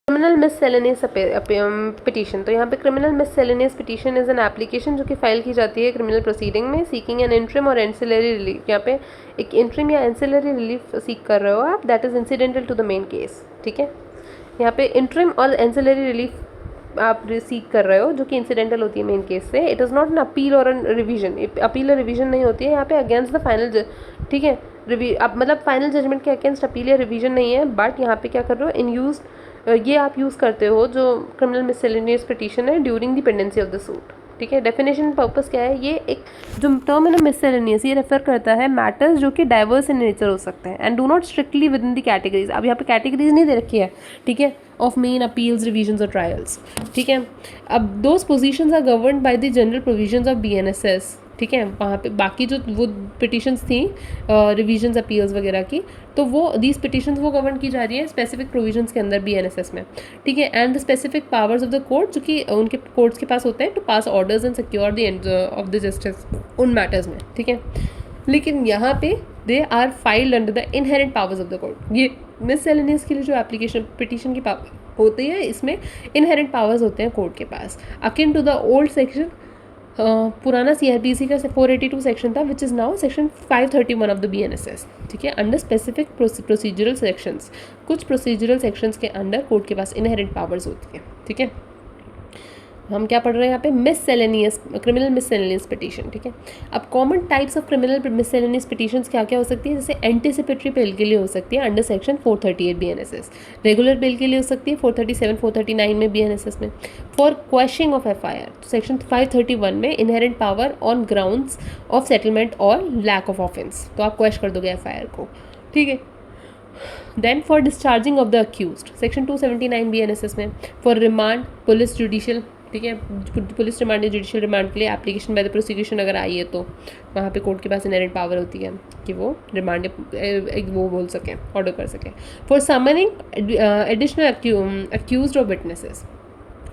Criminal miscellaneous petition, तो यहाँ पे criminal miscellaneous petition is an application जो कि फाइल की जाती है क्रिमिनल प्रोसीडिंग में, सीकिंग एन इंटरिम और एंसिलरी रिलीफ। यहाँ पे एक इंटरिम या एंसिलरी रिलीफ सीख कर रहे हो आप, that is incidental to the main case. ठीक है, यहाँ पे इंटरिम और एंसिलरी रिलीफ आप सीख कर रहे हो जो कि इंसिडेंटल होती है मेन केस से। It is not an appeal और एन रिवीजन, अपील और रिवीजन नहीं होती है यहाँ पे अगेंस्ट द फाइनल। ठीक है, अब मतलब फाइनल जजमेंट के अगेंस्ट अपील या रिवीजन नहीं है, बट यहाँ पे क्या कर रहे हो, इन यूज ये आप यूज़ करते हो जो क्रिमिनल मिससेलेनियस पिटीशन है during the pendency of the suit. ठीक है, डेफिनेशन पर्पस क्या है, ये एक जो टर्म है ना मिससेलेनियस, ये रेफर करता है मैटर्स जो कि डाइवर्स इन नेचर हो सकते हैं and do not strictly with in the categories. अब यहाँ पे कैटेगरीज नहीं दे रखी है, ठीक है, ऑफ मेन अपील्स, रिविजन्स और ट्रायल्स। ठीक है, अब those positions are governed by the general provisions of BNSS। ठीक है, वहाँ पे बाकी जो वो पिटिशंस थी रिविजन्स अपील्स वगैरह की, तो वो दीज पिटिशंस वो गवर्न की जा रही है स्पेसिफिक प्रोविजंस के अंदर BNSS में। ठीक है, and the specific powers of the court जो कि उनके कोर्ट्स के पास होते हैं to pass orders and secure the end of the justice उन मैटर्स में। ठीक है, लेकिन यहाँ पे they are filed under the inherent powers of the court. ये मिससेलेनियस के लिए जो एप्लीकेशन पिटिशन की पावर होती है, इसमें इनहेरेंट पावर्स होते हैं कोर्ट के पास, akin to the old section पुराना CRPC का 482 सेक्शन था, which is now section 531 of the BNSS। ठीक है, अंडर स्पेसिफिक प्रोसीजरल सेक्शंस, कुछ प्रोसीजरल सेक्शंस के अंडर कोर्ट के पास इनहेरेंट पावर्स होती हैं। ठीक है, हम क्या पढ़ रहे हैं यहाँ पे, मिससेलेनियस क्रिमिनल मिससेलेनियस पिटीशन। ठीक है, अब common types of criminal miscellaneous petitions क्या क्या हो सकती है, जैसे एंटीसिपेटरी बेल के लिए हो सकती है under section 438 BNSS, regular bell के लिए हो सकती है 437 439 में BNSS में, फॉर क्वेश्चनिंग ऑफ FIR तो सेक्शन 531 में inherent power on grounds of settlement और लैक ऑफ ऑफेंस, तो आप क्वेश्चन कर दोगे FIR को। ठीक है, then for discharging of the accused section 279 BNSS में, फॉर रिमांड पुलिस जुडिशियल। ठीक है, पुलिस रिमांड या जुडिशियल रिमांड के लिए एप्लीकेशन बाय द प्रोसिक्यूशन अगर आई है तो वहाँ पे कोर्ट के पास इनहेरेंट पावर होती है कि वो रिमांड वो बोल सकें, ऑर्डर कर सकें। फॉर समनिंग एडिशनल अक्यूज्ड और विटनेसेस,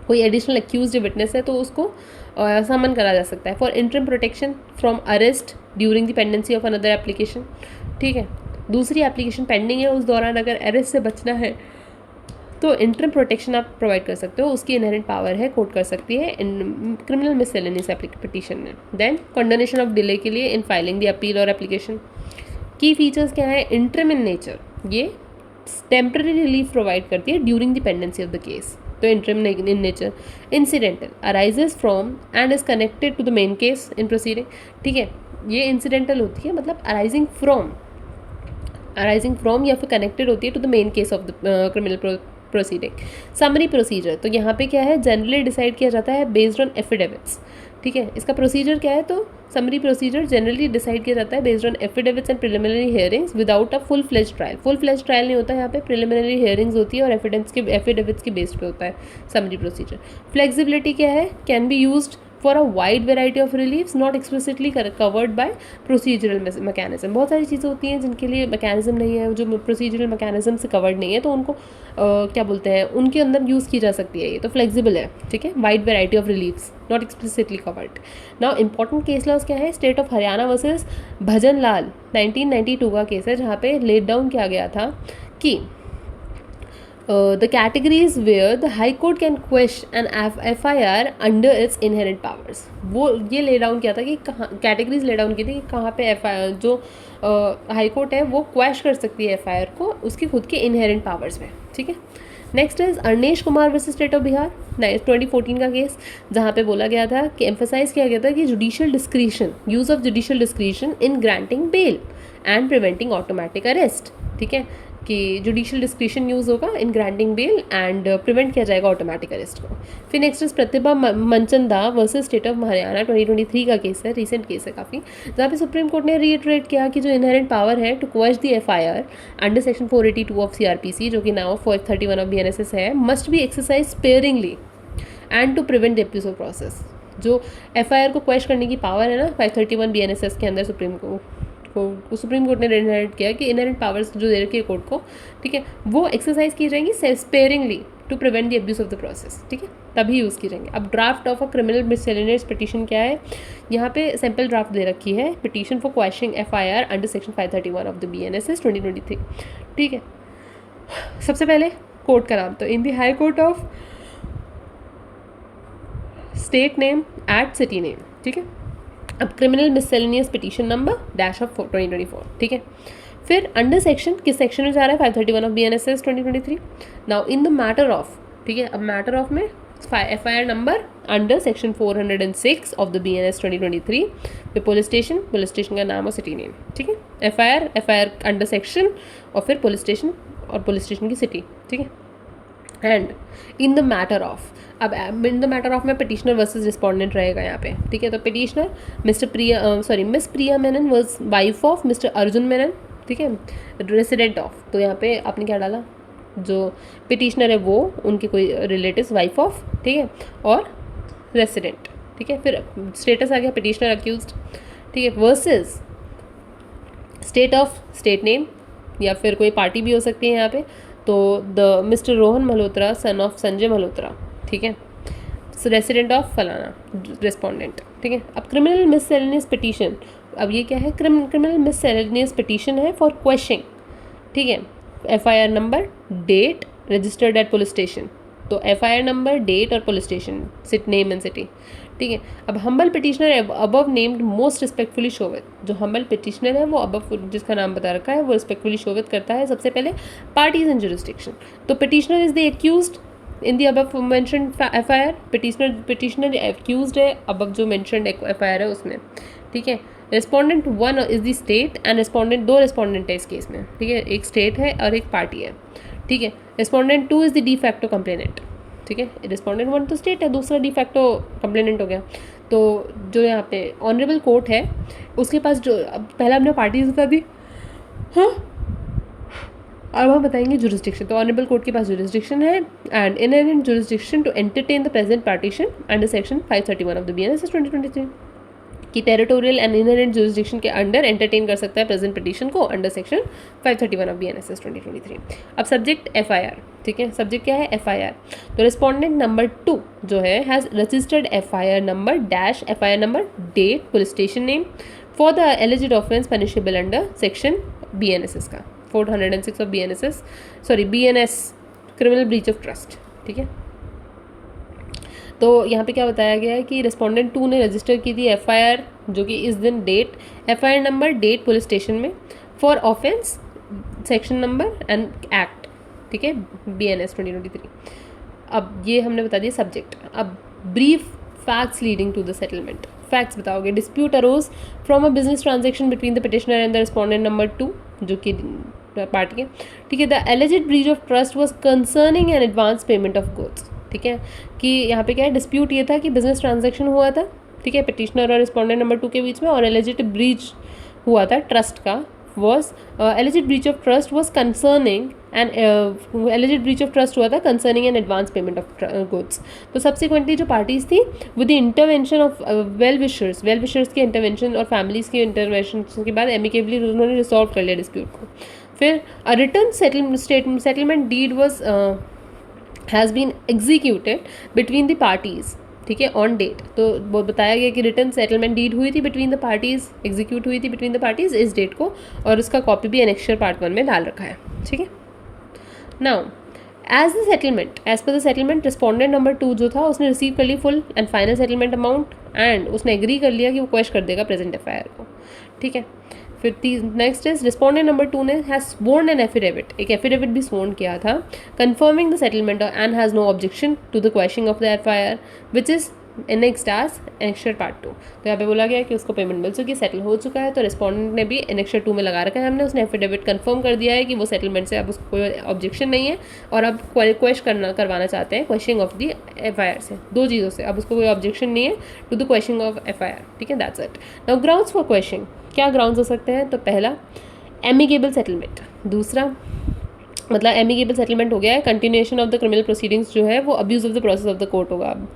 कोई एडिशनल अक्यूज्ड या विटनेस है तो उसको समन करा जा सकता है। For interim protection from arrest during the pendency of another application. ठीक है, दूसरी एप्लीकेशन पेंडिंग है, उस दौरान अगर अरेस्ट से बचना है तो इंटरिम प्रोटेक्शन आप प्रोवाइड कर सकते हो, उसकी इनहेरेंट पावर है, कोर्ट कर सकती है इन क्रिमिनल मिससेलेनियस पिटीशन में। देन कंडोनेशन ऑफ डिले के लिए इन फाइलिंग द अपील और एप्लीकेशन। की फीचर्स क्या है, इंटरिम इन नेचर, ये टेम्पररी रिलीफ प्रोवाइड करती है during the pendency of the case, तो interim in nature. Incidental, arises from and is connected to the main case in proceeding. ठीक है, ये इंसिडेंटल होती है, मतलब अराइजिंग फ्रॉम या फिर कनेक्टेड होती है to the main case of the criminal proceeding. Summary procedure, तो यहाँ पे क्या है, जनरली डिसाइड किया जाता है बेस्ड ऑन एफिडेविट्स। ठीक है, इसका प्रोसीजर क्या है, तो समरी प्रोसीजर जनरली डिसाइड किया जाता है based on affidavits and preliminary hearings without a full fledge trial. Full fledge trial नहीं होता है यहाँ पे, प्रिलिमिनरी हियरिंग्स होती है और एफिडेविट्स के बेस पे होता है समरी प्रोसीजर। फ्लेक्सिबिलिटी क्या है, can be used for a wide variety of reliefs not explicitly covered by procedural mechanism. बहुत सारी चीज़ें होती हैं जिनके लिए मैकेनिज्म नहीं है, जो प्रोसीजरल मैकेनिज्म से कवर्ड नहीं है, तो उनको क्या बोलते हैं, उनके अंदर यूज़ की जा सकती है। ये तो फ्लेक्सिबल है। ठीक है, wide variety of reliefs not explicitly covered. Now important case laws क्या है, state of Haryana versus Bhajan Lal 1992 का केस है, जहाँ पे लेट डाउन किया गया था कि the categories where the High Court can question an FIR under its inherent powers। वो ये ले डाउन किया था कि कहाँ कैटेगरीज ले डाउन की थी कि कहाँ पे FIR जो हाई कोर्ट है वो क्वेश्चन कर सकती है FIR को उसकी खुद के इनहेरेंट पावर्स में। ठीक है, next is Arnesh Kumar versus state of Bihar 2014 का केस, जहाँ पे बोला गया था कि एम्फसाइज किया गया था कि judicial discretion, use of judicial discretion in granting bail and preventing automatic arrest. ठीक है, कि जुडिशियल डिस्क्रिशन यूज़ होगा in granting bail and prevent किया जाएगा ऑटोमेटिक अरेस्ट को। फिर next is Pratibha Manchanda versus state of Haryana 2023 का केस है, रिसेंट केस है काफ़ी, जहाँ पे सुप्रीम कोर्ट ने रीइटरेट किया कि जो इनहेरेंट पावर है to quash the FIR under section 482 of CRPC जो कि नाउ 531 ऑफ BNSS है, must be exercise sparingly and to prevent the abuse of process. जो FIR को क्वेश करने की पावर है ना 531 BNSS के अंदर सुप्रीम कोर्ट ने इनहेरिट किया कि इनहेरेंट पावर्स जो दे रखी है कोर्ट को, ठीक है, वो एक्सरसाइज की जाएंगी sparingly to prevent the abuse of the process. ठीक है, तभी यूज़ की जाएंगे। अब draft of a criminal miscellaneous petition क्या है, यहाँ पे सैम्पल ड्राफ्ट दे रखी है, petition for questioning FIR under section 531 of the BNSS 2023। ठीक है, सबसे पहले कोर्ट का नाम, तो in the high court of state name at city name, ठीक है। अब criminal miscellaneous petition number dash of 2024, ठीक है। फिर अंडर सेक्शन किस सेक्शन में जा रहा है, 531 of BNSS 2023। Now in the matter of, ठीक है, अब मैटर ऑफ में FIR number under section 406 of the BNS 2023 पे पुलिस स्टेशन का नाम और सिटी नेम, ठीक है। FIR अंडर सेक्शन और फिर पुलिस स्टेशन की सिटी, ठीक है। And in the matter of, अब इन द मैटर ऑफ में पिटिशनर वर्सेस रिस्पोंडेंट रहेगा यहाँ पे, ठीक है। तो petitioner miss Priya Menon was wife of mister Arjun Menon, ठीक है, रेसिडेंट ऑफ, तो यहाँ पे आपने क्या डाला, जो पिटिशनर है वो उनके कोई रिलेटिव्स वाइफ ऑफ, ठीक है, और रेसिडेंट, ठीक है। फिर स्टेटस आ गया पिटिशनर अक्यूज्ड, ठीक है, वर्सेस स्टेट नेम या फिर कोई पार्टी भी हो सकती है यहाँ पे, तो the mister Rohan Malhotra son of Sanjay Malhotra, ठीक है, रेसिडेंट ऑफ फलाना रिस्पोंडेंट, ठीक है। अब क्रिमिनल मिससेलेनियस पिटीशन, अब ये क्या है, क्रिमिनल मिससेलेनियस पिटीशन है फॉर क्वेश्चनिंग, ठीक है। FIR number, date, registered at police station, तो FIR नंबर, डेट और police station, city name and city, ठीक है। अब humble petitioner above named most respectfully showeth, जो हम्बल पिटिशनर है वो अबव जिसका नाम बता रखा है वो रिस्पेक्टफुली शोवित करता है सबसे पहले पार्टीज एंड जुरिस्डिक्शन, तो petitioner is the accused in the above mentioned FIR, petitioner accused है अबव जो मेंशन्ड FIR है उसमें, ठीक है। Respondent 1 is the state and respondent, दो रिस्पोंडेंट है इस केस में, ठीक है, एक स्टेट है और एक पार्टी है, ठीक है। Respondent 2 is the de facto complainant, ठीक है। रिस्पोंडेंट 1 तो स्टेट है, दूसरा डी फैक्टो कंप्लेनेंट हो गया। तो जो यहाँ पे ऑनरेबल कोर्ट है उसके पास जो, अब पहले हमने पार्टीज बता दी, हाँ, अब हम बताएंगे जुरिस्डिक्शन। तो ऑनरेबल कोर्ट के पास जुरिस्डिक्शन है and inherent jurisdiction to entertain the present petition under section 531 of the BNSS 2023 की टेरिटोरियल एंड इनहेरेंट जुरिस्डिक्शन के अंडर एंटरटेन कर सकता है प्रेजेंट पिटीशन को अंडर सेक्शन 531 ऑफ BNSS 2023। अब सब्जेक्ट FIR, ठीक है, सब्जेक्ट क्या है FIR, तो रिस्पोंडेंट नंबर 2 जो है has registered FIR number dash FIR number, date, police station name for the alleged offence punishable under section BNSS का 406 of BNS criminal breach of trust, ठीक है। तो यहाँ पे क्या बताया गया है कि रिस्पोंडेंट 2 ने रजिस्टर की थी FIR जो कि इस दिन date, FIR number, date, police station में for offence section number and act, ठीक है, BNS 2023। अब ये हमने बता दिया सब्जेक्ट। अब brief facts leading to the settlement, facts बताओगे। Dispute arose from a business transaction between the petitioner and the respondent number 2 जो कि पार्टी है, ठीक है। The alleged breach of trust was concerning an advance payment of goods, ठीक है, कि यहाँ पे क्या है, डिस्प्यूट ये था कि बिजनेस ट्रांजैक्शन हुआ था, ठीक है, पिटिशनर और रिस्पोंडेंट नंबर 2 के बीच में, और एलिजिड ब्रीच हुआ था ट्रस्ट का, was alleged breach of trust was concerning and alleged breach of trust हुआ था concerning an advance payment of goods। तो subsequently जो parties थी with the intervention of well wishers के intervention और families के intervention के बाद amicably उन्होंने resolve कर लिया dispute को। फिर a written settlement deed was has been executed between the parties, ठीक है, ऑन डेट। तो वो बताया गया कि रिटर्न सेटलमेंट डीड हुई थी बिटवीन द पार्टीज़, एग्जीक्यूट हुई थी बिटवीन द पार्टीज़ इस डेट को, और उसका कॉपी भी एनेक्चर पार्ट 1 में डाल रखा है, ठीक है। Now as per the settlement respondent number 2 जो था उसने रिसीव कर ली full and final settlement amount and उसने एग्री कर लिया कि वो क्वेश्चन कर देगा प्रेजेंट FIR को, ठीक है। फिर नेक्स्ट इज रिस्पोंडेंट नंबर 2 ने हैज स्वर्न एन एफिडेविट, एक एफिडेविट भी स्वर्न किया था confirming the settlement and has no objection to the questioning of the FIR which is annexed as annexure part 2। तो यहाँ पे बोला गया कि उसको पेमेंट मिल चुकी है, सेटल हो चुका है, तो रिस्पोंडेंट ने भी एनेक्चर 2 में लगा रखा है, हमने उसने एफिडेविट कंफर्म कर दिया है कि वो सेटलमेंट से अब उसको कोई ऑब्जेक्शन नहीं है और अब क्वेश्चन करवाना चाहते हैं क्वेश्चनिंग ऑफ द FIR से, दो चीज़ों से, अब उसको कोई ऑब्जेक्शन नहीं है to the questioning of FIR, ठीक है, that's it. Now grounds for questioning, क्या ग्राउंड्स हो सकते हैं, तो पहला एमिकेबल सेटलमेंट, दूसरा मतलब एमिकेबल सेटलमेंट हो गया है, continuation of the criminal proceedings जो है वो abuse of the process of the court होगा। अब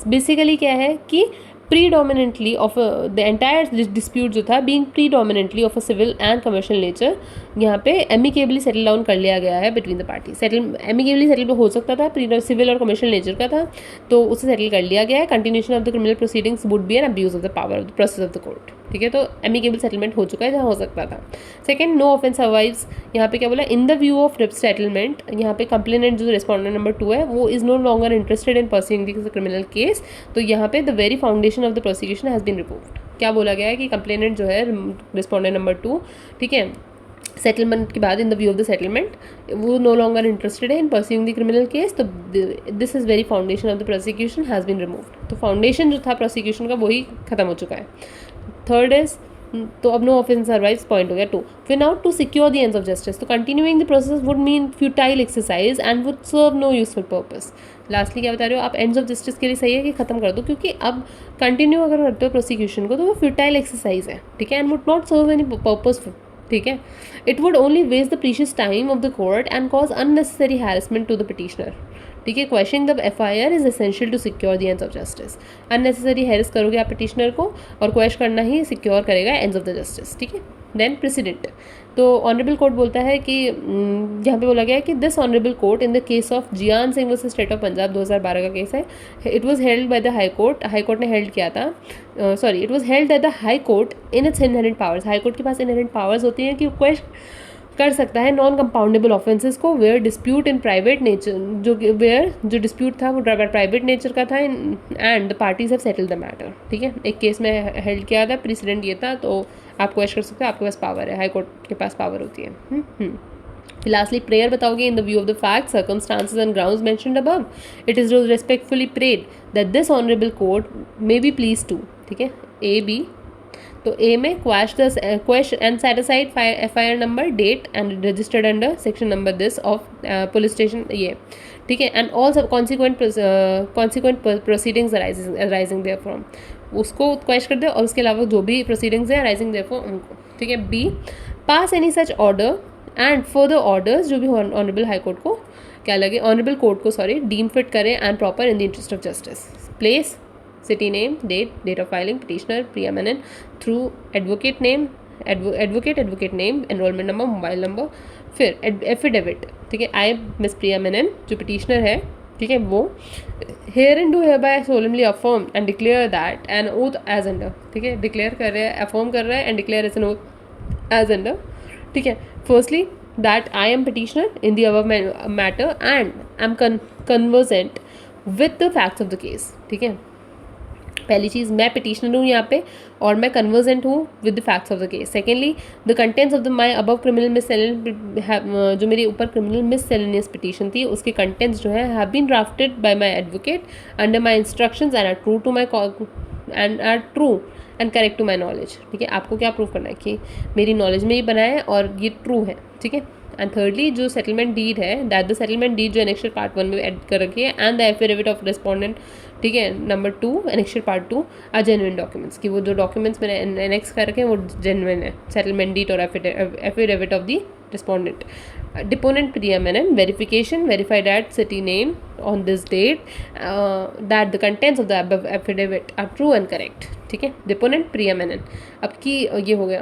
बेसिकली क्या है कि predominantly of the entire dispute जो था being predominantly of a civil and commercial nature, यहाँ पे एमिकेबली सेटल डाउन कर लिया गया है between the party. Amicably settle हो सकता था, प्री सिविल और कमर्शियल नेचर का था तो उसे सेटल कर लिया गया है। Continuation of the criminal proceedings would be an abuse of the power of the process of the court. ठीक है, तो एमिकेबल सेटलमेंट हो चुका है जहाँ हो सकता था। सेकंड, नो ऑफेंस सर्वाइव्स, यहाँ पे क्या बोला, in the view of settlement, यहाँ पे कंप्लेनेंट जो रिस्पॉन्डेंट नंबर 2 है वो is no longer interested in pursuing the criminal case, तो यहाँ पे the very foundation of the prosecution has been removed. क्या बोला गया है कि कंप्लेनेंट जो है रिस्पॉन्डेंट नंबर 2, ठीक है, सेटलमेंट के बाद in the view of the settlement वो नो लॉन्गर इंटरेस्टेड है in pursuing the criminal case, तो this is very foundation of the prosecution has been removed. तो फाउंडेशन जो था प्रोसिक्यूशन का वही खत्म हो चुका है। थर्ड इज, तो अब नो ऑफेंस सर्वाइव्स पॉइंट हो गया 2। फिर now to secure the ends of justice, तो continuing the process would mean futile exercise and would serve no useful purpose. Lastly क्या बता रहे हो आप, एंड्स ऑफ जस्टिस के लिए सही है कि खत्म कर दो, क्योंकि अब कंटिन्यू अगर करते हो प्रोसिक्यूशन को तो वो फ्यूटाइल एक्सरसाइज है, ठीक है, and would not serve any purpose, ठीक है, it would only waste the precious time of the court and cause unnecessary harassment to the petitioner, ठीक है। Questioning the FIR is essential to secure the ends of justice, unnecessary harass करोगे आप petitioner को और question करना ही secure करेगा ends of the justice, ठीक है। देन प्रेसिडेंट, तो ऑनरेबल कोर्ट बोलता है कि यहाँ पे बोला गया है कि this honourable court in the case of Gian Singh versus state of Punjab 2012 का केस है, it was held by the high court ने हेल्ड किया था, sorry it was held by the high court in its inherent powers, high court के पास inherent powers होती हैं कि क्वेश्चन कर सकता है नॉन कंपाउंडेबल ऑफेंसेस को where dispute in private nature, जो डिस्प्यूट था वो प्राइवेट नेचर का था and the parties have settled the matter, ठीक है। एक केस में हेल्ड किया था, प्रेसिडेंट ये था, तो आप क्वेश्चन कर सकते हो, आपके पास पावर है, हाई कोर्ट के पास पावर होती है। लास्टली प्रेयर बताओगे, in the view of the fact circumstances and grounds mentioned above it is respectfully prayed that this honourable court may be please to, ठीक है, A B, तो A में quash and set aside FIR number, date and registered under section number this of police station, ये ठीक है, and all सब consequent proceedings arising there from, उसको क्वेश कर दे और उसके अलावा जो भी प्रोसीडिंग्स हैं अराइजिंग देयर फ्रॉम उनको, ठीक है। B, pass any such order and further orders जो भी ऑनरेबल हाई कोर्ट को क्या लगे, ऑनरेबल कोर्ट को सॉरी डीम फिट करें and proper in the interest of justice. Place, city name, date of filing, petitioner, preeminent through advocate name, advocate name, enrollment number, mobile number, फिर affidavit, ठीक है, I Miss preeminent जो petitioner है, ठीक है, वो herein do hereby solemnly affirm and declare that an oath as under, ठीक है, declare कर रहे हैं, affirm कर रहा है and declare as an oath as under, ठीक है। firstly that I am petitioner in the above matter and am conversant with the facts of the case, ठीक है। पहली चीज़, मैं पिटिशनर हूँ यहाँ पे और मैं कन्वर्जेंट हूँ with the facts of the case. Secondly, the contents of the my above criminal जो मेरे ऊपर क्रिमिनल मिससेलेनियस पिटिशन थी उसके कंटेंट्स जो है have been drafted by my advocate under my instructions and are true to my and correct to my knowledge, ठीक है। आपको क्या प्रूव करना है कि मेरी नॉलेज में ही बनाया है और ये ट्रू है, ठीक है। एंड थर्डली, जो सेटलमेंट डीड है दैट द सेटलमेंट डीड जो एनेक्शर पार्ट 1 में ऐड कर रखी है and the affidavit of respondent, ठीक है, number 2 annexure part 2 are genuine documents, कि वो जो डॉक्यूमेंट्स मैंने एनेक्स कर रखे हैं वो जेन्युइन है, सेटलमेंट डीड और affidavit of the respondent. Deponent preeminent verification verified at city name on this date that the contents of the above affidavit are true and correct, ठीक है। deponent preeminent, अब की ये हो गया